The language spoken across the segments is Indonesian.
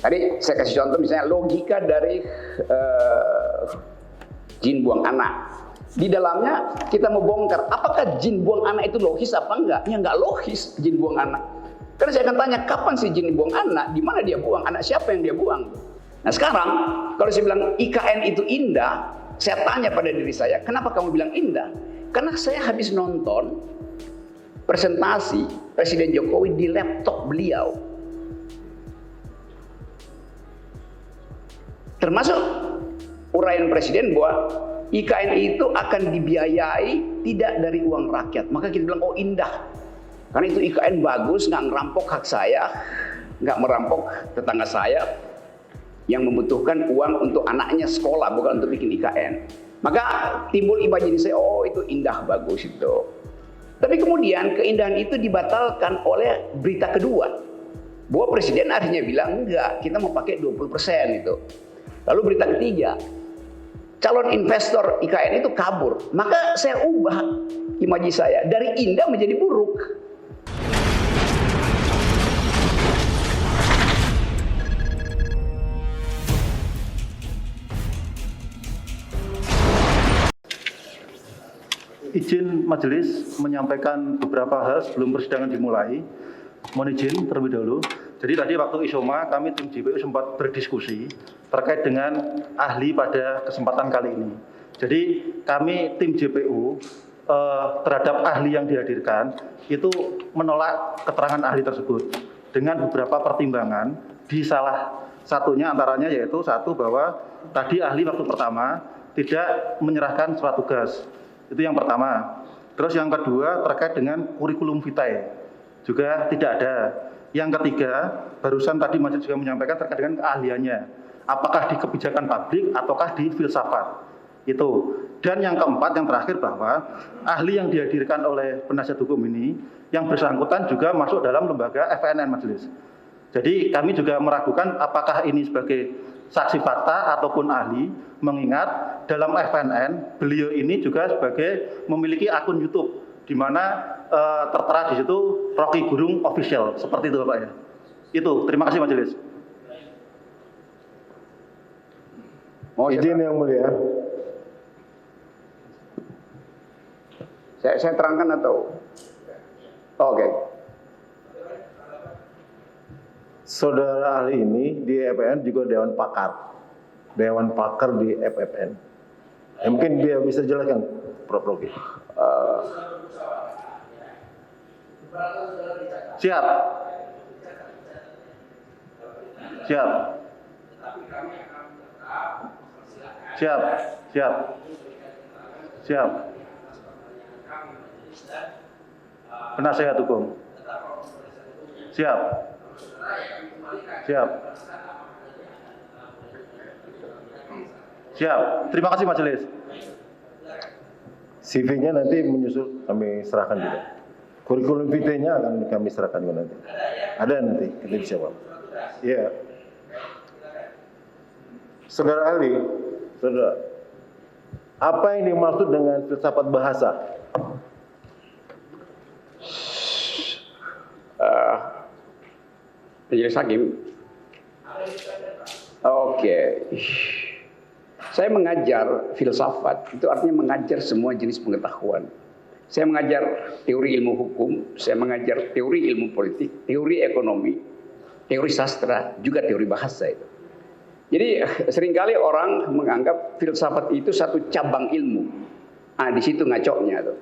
Tadi saya kasih contoh misalnya logika dari jin buang anak. Di dalamnya kita mau bongkar, apakah jin buang anak itu logis apa enggak? Ya enggak logis jin buang anak. Karena saya akan tanya, kapan sih jin buang anak? Di mana dia buang? Anak siapa yang dia buang? Nah sekarang, kalau saya bilang IKN itu indah, saya tanya pada diri saya, kenapa kamu bilang indah? Karena saya habis nonton presentasi Presiden Jokowi di laptop beliau. Termasuk uraian Presiden bahwa IKN itu akan dibiayai tidak dari uang rakyat. Maka kita bilang, oh indah. Karena itu IKN bagus, nggak ngerampok hak saya, nggak merampok tetangga saya yang membutuhkan uang untuk anaknya sekolah, bukan untuk bikin IKN. Maka timbul imajinasi saya, oh itu indah, bagus itu. Tapi kemudian keindahan itu dibatalkan oleh berita kedua. Bahwa Presiden akhirnya bilang, enggak, kita mau pakai 20% itu. Lalu berita ketiga, calon investor IKN itu kabur. Maka saya ubah imaji saya, dari indah menjadi buruk. Izin majelis menyampaikan beberapa hal sebelum persidangan dimulai. Mohon izin terlebih dahulu. Jadi tadi waktu ISOMA kami tim JPU sempat berdiskusi terkait dengan ahli pada kesempatan kali ini. Jadi kami tim JPU terhadap ahli yang dihadirkan itu menolak keterangan ahli tersebut dengan beberapa pertimbangan. Di salah satunya antaranya yaitu satu, bahwa tadi ahli waktu pertama tidak menyerahkan surat tugas. Itu yang pertama. Terus yang kedua terkait dengan kurikulum vitae juga tidak ada. Yang ketiga, barusan tadi majelis juga menyampaikan terkait dengan keahliannya. Apakah di kebijakan publik ataukah di filsafat. Itu. Dan yang keempat, yang terakhir, bahwa ahli yang dihadirkan oleh penasihat hukum ini yang bersangkutan juga masuk dalam lembaga FNN majelis. Jadi kami juga meragukan apakah ini sebagai saksi fakta ataupun ahli, mengingat dalam FNN beliau ini juga sebagai memiliki akun YouTube di mana tertera di situ Rocky Gerung Official, seperti itu Bapak ya. Itu, terima kasih majelis. Oh, izin yang mulia. Saya terangkan atau? Oke. Saudara ahli ini di FNN juga Dewan Pakar di FFN. Ya, mungkin dia bisa jelaskan, Prof. Rocky. Siap. Siap. Siap. Siap. Siap. Penasehat hukum. Siap. Siap. Siap. Terima kasih majelis. CV-nya nanti menyusul kami serahkan juga. Kurikulum vitae-nya akan kami serahkan juga nanti. Ada nanti, kita bisa Pak. Iya. Saudara ahli, saudara, apa yang dimaksud dengan filsafat bahasa? Majelis Hakim. Oke. Saya mengajar filsafat, itu artinya mengajar semua jenis pengetahuan. Saya mengajar teori ilmu hukum, saya mengajar teori ilmu politik, teori ekonomi, teori sastra, juga teori bahasa itu. Jadi seringkali orang menganggap filsafat itu satu cabang ilmu. Di situ ngacoknya tuh.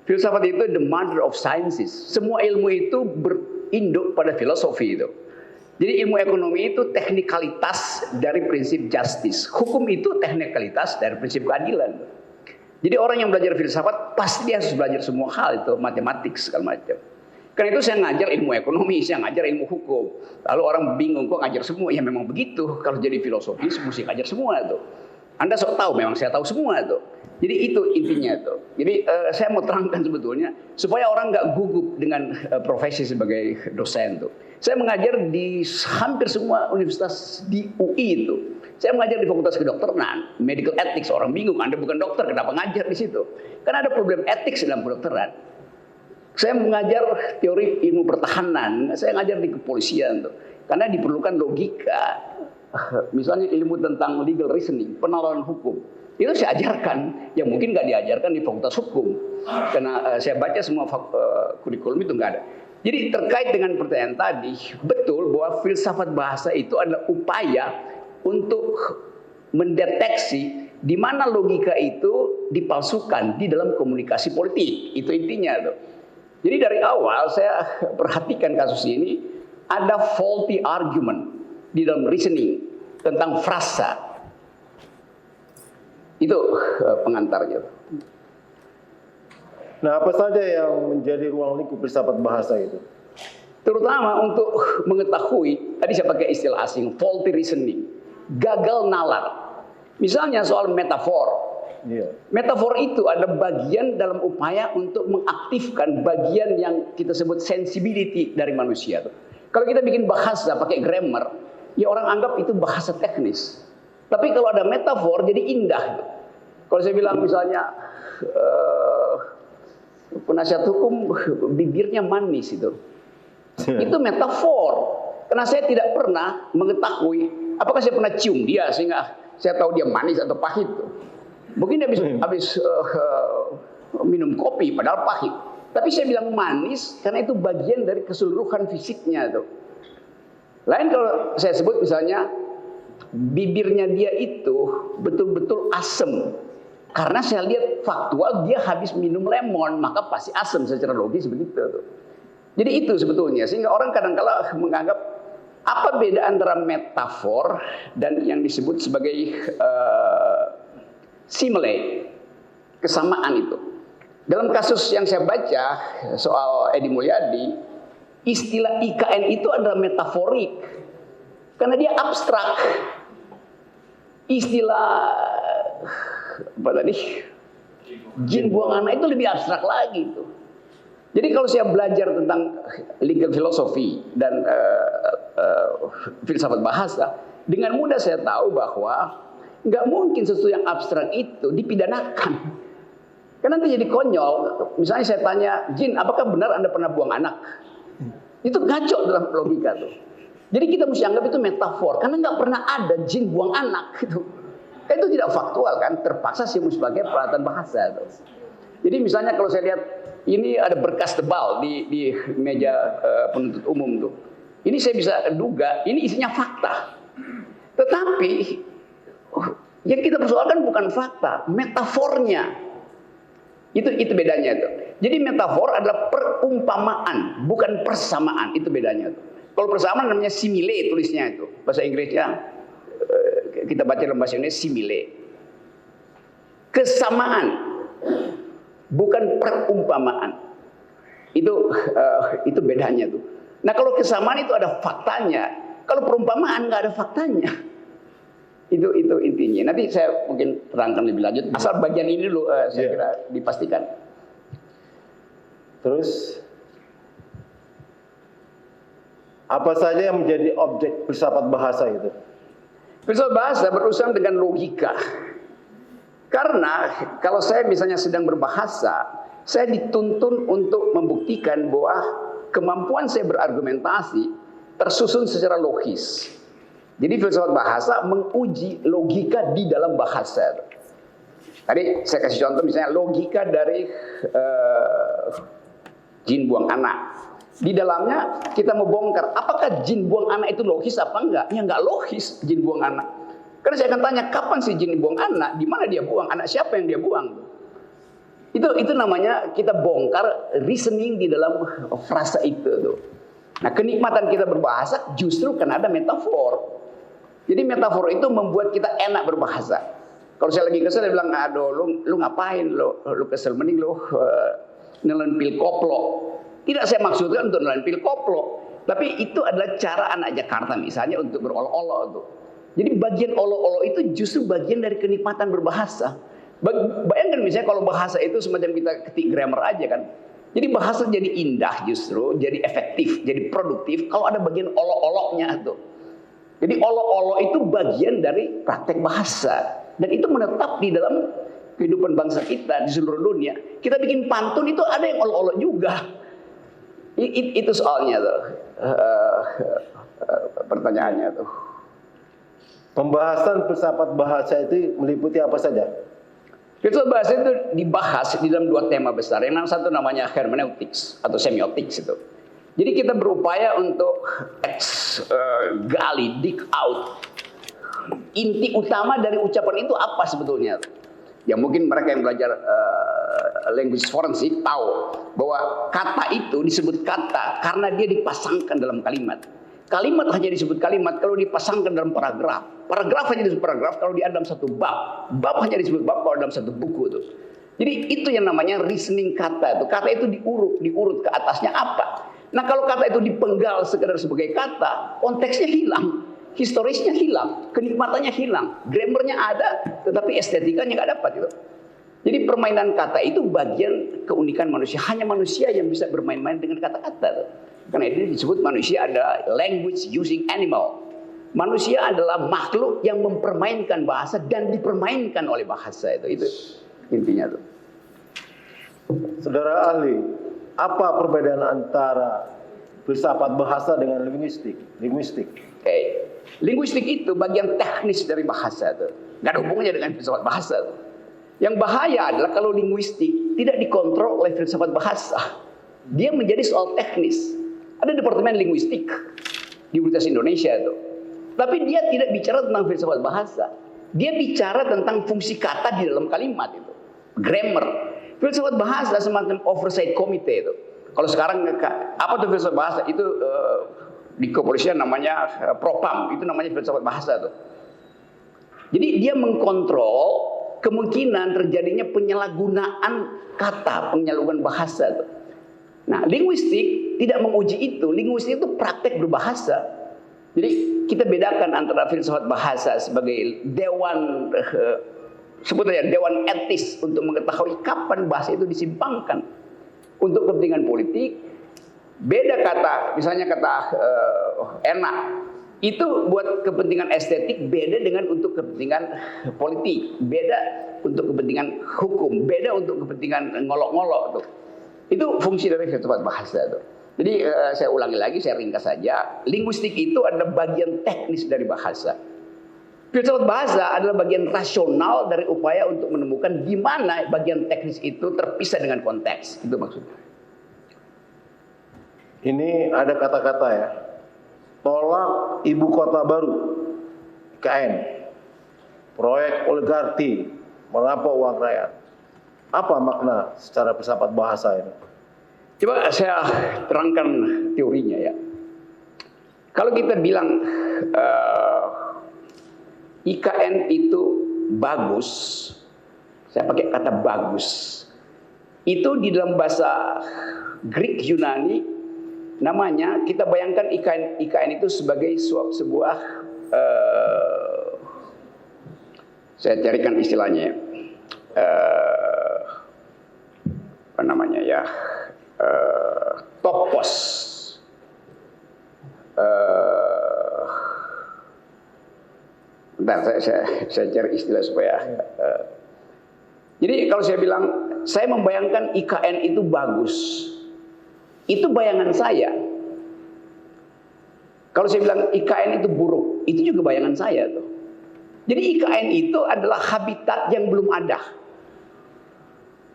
Filsafat itu the mother of sciences. Semua ilmu itu berinduk pada filosofi itu. Jadi ilmu ekonomi itu teknikalitas dari prinsip justice. Hukum itu teknikalitas dari prinsip keadilan. Jadi orang yang belajar filsafat pasti dia harus belajar semua hal itu, matematik segala macam. Karena itu saya ngajar ilmu ekonomi, saya ngajar ilmu hukum. Lalu orang bingung kok ngajar semua? Ya memang begitu. Kalau jadi filosofis mesti ngajar semua itu. Anda sok tahu, memang saya tahu semua itu. Jadi itu intinya itu. Jadi saya mau terangkan sebetulnya supaya orang nggak gugup dengan profesi sebagai dosen tuh. Saya mengajar di hampir semua universitas di UI itu. Saya mengajar di Fakultas Kedokteran, Medical Ethics. Orang bingung, Anda bukan dokter, kenapa ngajar di situ? Karena ada problem etik dalam kedokteran. Saya mengajar teori ilmu pertahanan, saya ngajar di kepolisian tuh. karena diperlukan logika. Misalnya ilmu tentang legal reasoning, penalaran hukum, itu saya ajarkan yang mungkin nggak diajarkan di fakultas hukum, karena saya baca semua kurikulum itu nggak ada. Jadi terkait dengan pertanyaan tadi, betul bahwa filsafat bahasa itu adalah upaya untuk mendeteksi di mana logika itu dipalsukan di dalam komunikasi politik. Itu intinya tuh. Jadi dari awal saya perhatikan kasus ini, ada faulty argument di dalam reasoning tentang frasa. Itu pengantarnya. Nah, apa saja yang menjadi ruang lingkup filsafat bahasa itu? Terutama untuk mengetahui, tadi saya pakai istilah asing, faulty reasoning, gagal nalar. Misalnya soal metafor. Iya. Metafor itu ada bagian dalam upaya untuk mengaktifkan bagian yang kita sebut sensibility dari manusia. Kalau kita bikin bahasa pakai grammar, ya orang anggap itu bahasa teknis. Tapi kalau ada metafor jadi indah. Kalau saya bilang misalnya penasihat hukum bibirnya manis itu metafor. Karena saya tidak pernah mengetahui apakah saya pernah cium dia sehingga saya tahu dia manis atau pahit. Mungkin dia habis minum kopi padahal pahit. Tapi saya bilang manis karena itu bagian dari keseluruhan fisiknya tuh. Lain kalau saya sebut misalnya bibirnya dia itu betul-betul asam. Karena saya lihat faktual dia habis minum lemon, maka pasti asam secara logis begitu tuh. Jadi itu sebetulnya sehingga orang kadang-kala menganggap apa beda antara metafor dan yang disebut sebagai simile, kesamaan itu. Dalam kasus yang saya baca soal Edi Mulyadi, istilah IKN itu adalah metaforik karena dia abstrak. Istilah apa tadi? Jin buang anak itu lebih abstrak lagi itu. Jadi kalau saya belajar tentang legal philosophy dan filsafat bahasa, dengan mudah saya tahu bahwa nggak mungkin sesuatu yang abstrak itu dipidanakan. Karena nanti jadi konyol. Misalnya saya tanya, Jin, apakah benar Anda pernah buang anak? Itu ngaco dalam logika tuh. Jadi kita mesti anggap itu metafor, karena nggak pernah ada jin buang anak gitu. Itu tidak faktual kan? Terpaksa sih sebagai peralatan bahasa tuh. Jadi misalnya kalau saya lihat ini ada berkas tebal di meja penuntut umum tuh. Ini saya bisa duga ini isinya fakta. Tetapi yang kita persoalkan bukan fakta, metafornya. Itu bedanya tuh. Jadi metafor adalah perumpamaan, bukan persamaan. Itu bedanya tuh. Kalau persamaan namanya simile tulisnya itu. Bahasa Inggrisnya kita baca dalam bahasa Indonesia simile. Kesamaan, bukan perumpamaan. Itu bedanya tuh. Nah kalau kesamaan itu ada faktanya. Kalau perumpamaan nggak ada faktanya. Itu intinya. Nanti saya mungkin terangkan lebih lanjut. Asal bagian ini dulu saya kira dipastikan. Terus apa saja yang menjadi objek filsafat bahasa itu? Filsafat bahasa berurusan dengan logika. Karena kalau saya misalnya sedang berbahasa, saya dituntun untuk membuktikan bahwa kemampuan saya berargumentasi tersusun secara logis. Jadi filsafat bahasa menguji logika di dalam bahasa. Tadi saya kasih contoh misalnya logika dari jin buang anak. Di dalamnya kita mau bongkar apakah jin buang anak itu logis apa enggak? Ya enggak logis jin buang anak. Karena saya akan tanya kapan sih jin buang anak? Di mana dia buang? Anak siapa yang dia buang? Itu namanya kita bongkar reasoning di dalam frasa itu tuh. Nah, kenikmatan kita berbahasa justru karena ada metafor. Jadi metafor itu membuat kita enak berbahasa. Kalau saya lagi kesel, saya bilang, aduh, lu ngapain lu kesel, mending lu nelen pil koplo. Tidak saya maksudkan untuk nelen pil koplo, tapi itu adalah cara anak Jakarta misalnya untuk berolok-olok tuh. Jadi bagian olok-olok itu justru bagian dari kenikmatan berbahasa. Bayangkan misalnya kalau bahasa itu semacam kita ketik grammar aja kan. Jadi bahasa jadi indah justru, jadi efektif, jadi produktif kalau ada bagian olok-oloknya tuh. Jadi olok-olok itu bagian dari praktek bahasa. Dan itu menetap di dalam kehidupan bangsa kita di seluruh dunia. Kita bikin pantun itu ada yang olok-olok juga. Itu soalnya tuh. pertanyaannya tuh. Pembahasan filsafat bahasa itu meliputi apa saja? Filsafat bahasa itu dibahas di dalam 2 tema besar. Yang satu namanya hermeneutics atau semiotics itu. Jadi kita berupaya untuk gali, dig out inti utama dari ucapan itu apa sebetulnya. Ya mungkin mereka yang belajar language forensik tahu bahwa kata itu disebut kata karena dia dipasangkan dalam kalimat. Kalimat hanya disebut kalimat kalau dipasangkan dalam paragraf. Paragraf hanya disebut paragraf kalau dia dalam satu bab. Bab hanya disebut bab kalau dalam satu buku itu. Jadi itu yang namanya reasoning kata itu. Kata itu diurut ke atasnya apa. Nah kalau kata itu dipenggal sekedar sebagai kata, konteksnya hilang, historisnya hilang, kenikmatannya hilang, grammarnya ada, tetapi estetikanya nggak dapat itu. Jadi permainan kata itu bagian keunikan manusia. Hanya manusia yang bisa bermain-main dengan kata-kata. Karena itu disebut manusia adalah language using animal. Manusia adalah makhluk yang mempermainkan bahasa dan dipermainkan oleh bahasa itu intinya tuh. Saudara ahli, apa perbedaan antara filsafat bahasa dengan linguistik? Oke. Linguistik itu bagian teknis dari bahasa tuh. Nggak ada hubungannya dengan filsafat bahasa tuh. Yang bahaya adalah kalau linguistik tidak dikontrol oleh filsafat bahasa. Dia menjadi soal teknis. Ada departemen linguistik di Universitas Indonesia itu. Tapi dia tidak bicara tentang filsafat bahasa. Dia bicara tentang fungsi kata di dalam kalimat itu. Grammar. Filsafat bahasa semacam oversight committee itu. Kalau sekarang apa tuh filsafat bahasa? Itu di kepolisian namanya propam. Itu namanya filsafat bahasa tuh. Jadi dia mengkontrol kemungkinan terjadinya penyalahgunaan kata, penyalahgunaan bahasa tuh. Nah, linguistik tidak menguji itu. Linguistik itu praktek berbahasa. Jadi kita bedakan antara filsafat bahasa sebagai dewan sebetulnya dewan etis untuk mengetahui kapan bahasa itu disimpangkan untuk kepentingan politik. Beda kata, misalnya kata enak itu buat kepentingan estetik, beda dengan untuk kepentingan politik, beda untuk kepentingan hukum, beda untuk kepentingan ngolok-ngolok tuh. Itu fungsi dari filsafat bahasa tuh. Jadi saya ulangi lagi, saya ringkas saja. Linguistik itu adalah bagian teknis dari bahasa. Filsafat bahasa adalah bagian rasional dari upaya untuk menemukan di mana bagian teknis itu terpisah dengan konteks. Itu maksudnya. Ini ada kata-kata ya. Tolak ibu kota baru, IKN. Proyek oligarki, merampok uang rakyat. Apa makna secara filsafat bahasa ini? Coba saya terangkan teorinya ya. Kalau kita bilang IKN itu bagus, saya pakai kata bagus. Itu di dalam bahasa Greek Yunani namanya, kita bayangkan IKN itu sebagai sebuah saya carikan istilahnya apa namanya ya, topos, bentar saya cari istilah supaya jadi kalau saya bilang saya membayangkan IKN itu bagus, itu bayangan saya. Kalau saya bilang IKN itu buruk, itu juga bayangan saya tuh. Jadi IKN itu adalah habitat yang belum ada.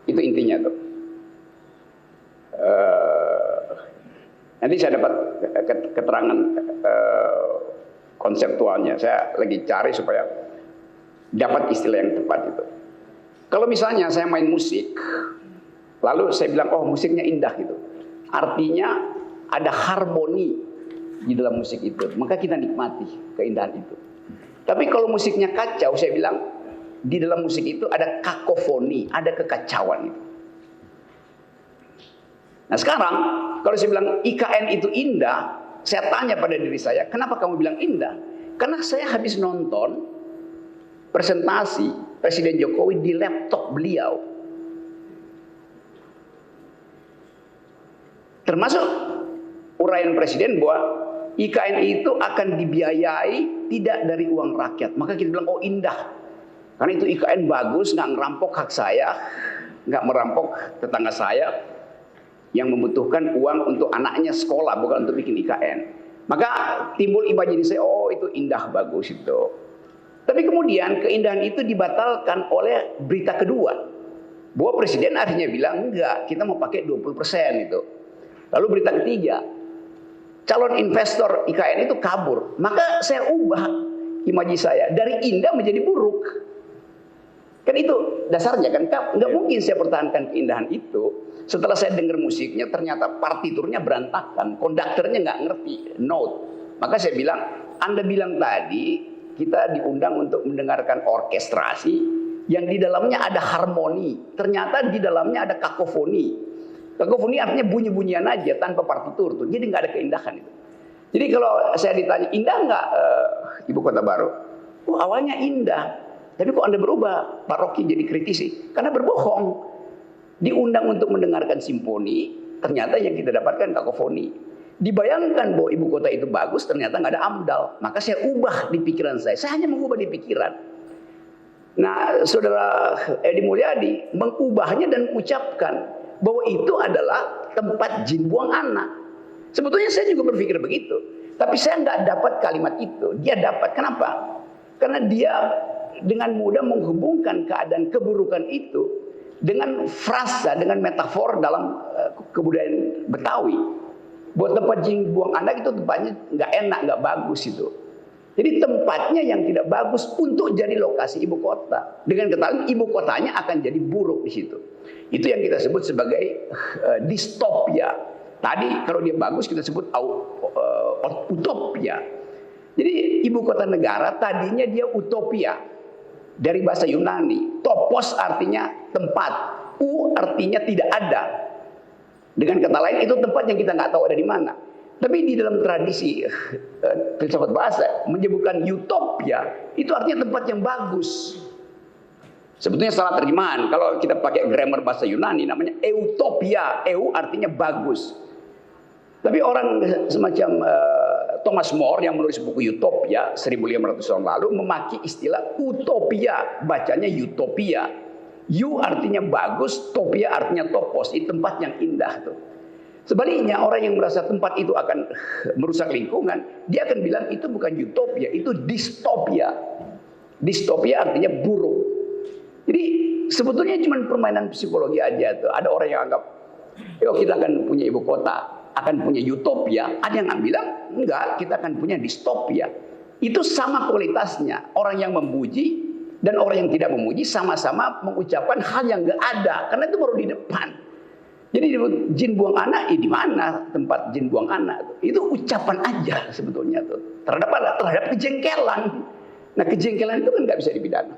Itu intinya tuh. Nanti saya dapat keterangan konseptualnya. Saya lagi cari supaya dapat istilah yang tepat itu. Kalau misalnya saya main musik, lalu saya bilang, oh musiknya indah gitu. Artinya ada harmoni di dalam musik itu. Maka kita nikmati keindahan itu. Tapi kalau musiknya kacau, saya bilang di dalam musik itu ada kakofoni, ada kekacauan itu. Nah sekarang, kalau saya bilang IKN itu indah, saya tanya pada diri saya, kenapa kamu bilang indah? Karena saya habis nonton presentasi Presiden Jokowi di laptop beliau. Termasuk uraian Presiden bahwa IKN itu akan dibiayai tidak dari uang rakyat. Maka kita bilang, oh indah. Karena itu IKN bagus, nggak ngerampok hak saya, nggak merampok tetangga saya yang membutuhkan uang untuk anaknya sekolah, bukan untuk bikin IKN. Maka timbul imajinasi, oh itu indah, bagus itu. Tapi kemudian keindahan itu dibatalkan oleh berita kedua. Bahwa presiden akhirnya bilang, enggak, kita mau pakai 20% itu. Lalu berita ketiga, calon investor IKN itu kabur. Maka saya ubah imaji saya dari indah menjadi buruk. Kan itu dasarnya kan, nggak mungkin saya pertahankan keindahan itu. Setelah saya dengar musiknya ternyata partiturnya berantakan, konduktornya nggak ngerti note. Maka saya bilang, Anda bilang tadi kita diundang untuk mendengarkan orkestrasi yang di dalamnya ada harmoni, ternyata di dalamnya ada kakofoni. Kakofoni artinya bunyi-bunyian aja tanpa partitur tuh, jadi nggak ada keindahan itu. Jadi kalau saya ditanya indah nggak Ibu Kota Baru? Oh, awalnya indah. Tapi kok Anda berubah, Pak Rocky jadi kritisi? Karena berbohong. Diundang untuk mendengarkan simfoni, ternyata yang kita dapatkan kakofoni. Dibayangkan bahwa ibu kota itu bagus, ternyata nggak ada AMDAL. Maka saya ubah di pikiran saya. Saya hanya mengubah di pikiran. Nah, Saudara Edi Mulyadi mengubahnya dan mengucapkan bahwa itu adalah tempat jin buang anak. Sebetulnya saya juga berpikir begitu. Tapi saya nggak dapat kalimat itu. Dia dapat. Kenapa? Karena dia dengan mudah menghubungkan keadaan keburukan itu dengan frasa, dengan metafor dalam kebudayaan Betawi. Buat tempat jin buang anak itu tempatnya nggak enak, nggak bagus itu. Jadi tempatnya yang tidak bagus untuk jadi lokasi ibu kota. Dengan ketahuan ibu kotanya akan jadi buruk di situ. Itu yang kita sebut sebagai distopia. Tadi kalau dia bagus kita sebut utopia. Jadi ibu kota negara tadinya dia utopia. Dari bahasa Yunani, topos artinya tempat, u artinya tidak ada. Dengan kata lain itu tempat yang kita nggak tahu ada di mana. Tapi di dalam tradisi filsafat bahasa menyebutkan utopia itu artinya tempat yang bagus. Sebetulnya salah terjemahan. Kalau kita pakai grammar bahasa Yunani namanya eutopia, eu artinya bagus. Tapi orang semacam Thomas More yang menulis buku Utopia 1500 tahun lalu memakai istilah utopia, bacanya utopia. U artinya bagus, topia artinya topos, itu tempat yang indah tuh. Sebaliknya orang yang merasa tempat itu akan merusak lingkungan, dia akan bilang itu bukan utopia, itu distopia. Distopia artinya buruk. Jadi sebetulnya cuma permainan psikologi aja tuh. Ada orang yang anggap, yuk kita akan punya ibu kota, akan punya utopia. Ada yang bilang enggak, kita akan punya distopia. Itu sama kualitasnya. Orang yang memuji dan orang yang tidak memuji sama-sama mengucapkan hal yang enggak ada, karena itu baru di depan. Jadi jin buang anak, di mana tempat jin buang anak? Itu ucapan aja sebetulnya tuh terhadap kejengkelan. Nah, kejengkelan itu kan nggak bisa dipidana.